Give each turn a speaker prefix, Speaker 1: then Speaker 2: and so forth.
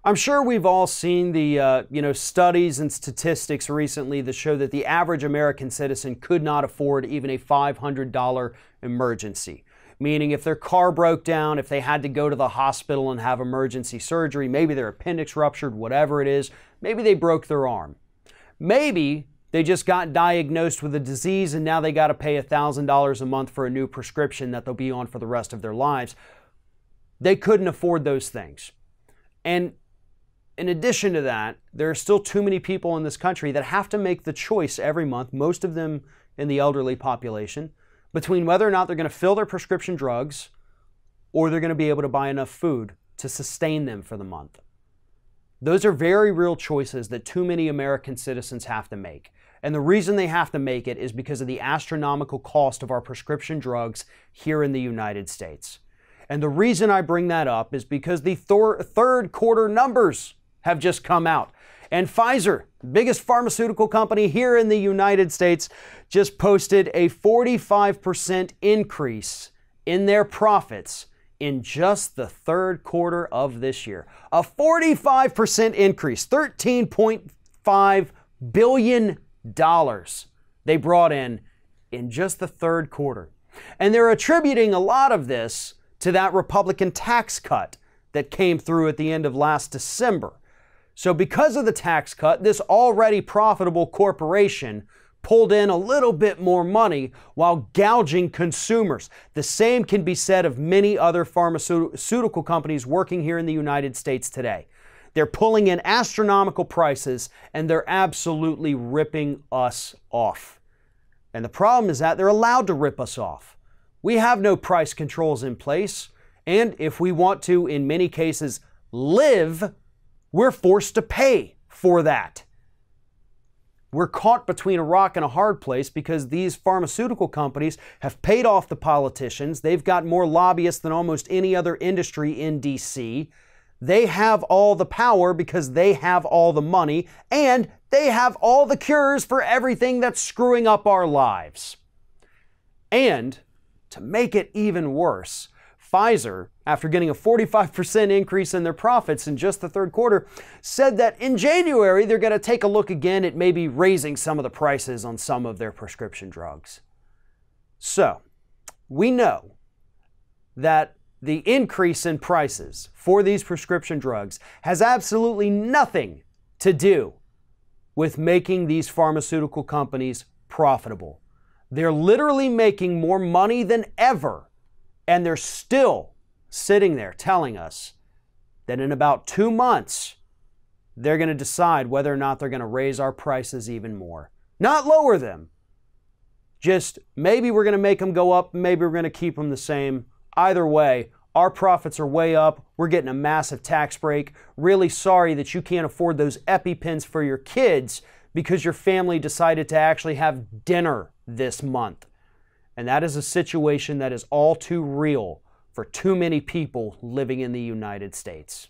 Speaker 1: I'm sure we've all seen the studies and statistics recently that show that the average American citizen could not afford even a $500 emergency. Meaning if their car broke down, if they had to go to the hospital and have emergency surgery, maybe their appendix ruptured, whatever it is, maybe they broke their arm. Maybe they just got diagnosed with a disease and now they got to pay $1,000 a month for a new prescription that they'll be on for the rest of their lives. They couldn't afford those things. And in addition to that, there are still too many people in this country that have to make the choice every month, most of them in the elderly population, between whether or not they're going to fill their prescription drugs or they're going to be able to buy enough food to sustain them for the month. Those are very real choices that too many American citizens have to make. And the reason they have to make it is because of the astronomical cost of our prescription drugs here in the United States. And the reason I bring that up is because the third quarter numbers have just come out. And Pfizer, biggest pharmaceutical company here in the United States, just posted a 45% increase in their profits in just the third quarter of this year. A 45% increase, $13.5 billion they brought in just the third quarter. And they're attributing a lot of this to that Republican tax cut that came through at the end of last December. So because of the tax cut, this already profitable corporation pulled in a little bit more money while gouging consumers. The same can be said of many other pharmaceutical companies working here in the United States today. They're pulling in astronomical prices and they're absolutely ripping us off. And the problem is that they're allowed to rip us off. We have no price controls in place. And if we want to, in many cases, live, we're forced to pay for that. We're caught between a rock and a hard place because these pharmaceutical companies have paid off the politicians. They've got more lobbyists than almost any other industry in DC. They have all the power because they have all the money, and they have all the cures for everything that's screwing up our lives. And to make it even worse, Pfizer, after getting a 45% increase in their profits in just the third quarter, said that in January they're going to take a look again at maybe raising some of the prices on some of their prescription drugs. So, we know that the increase in prices for these prescription drugs has absolutely nothing to do with making these pharmaceutical companies profitable. They're literally making more money than ever. And they're still sitting there telling us that in about 2 months, they're going to decide whether or not they're going to raise our prices even more. Not lower them. Just maybe we're going to make them go up, maybe we're going to keep them the same. Either way, our profits are way up. We're getting a massive tax break. Really sorry that you can't afford those EpiPens for your kids because your family decided to actually have dinner this month. And that is a situation that is all too real for too many people living in the United States.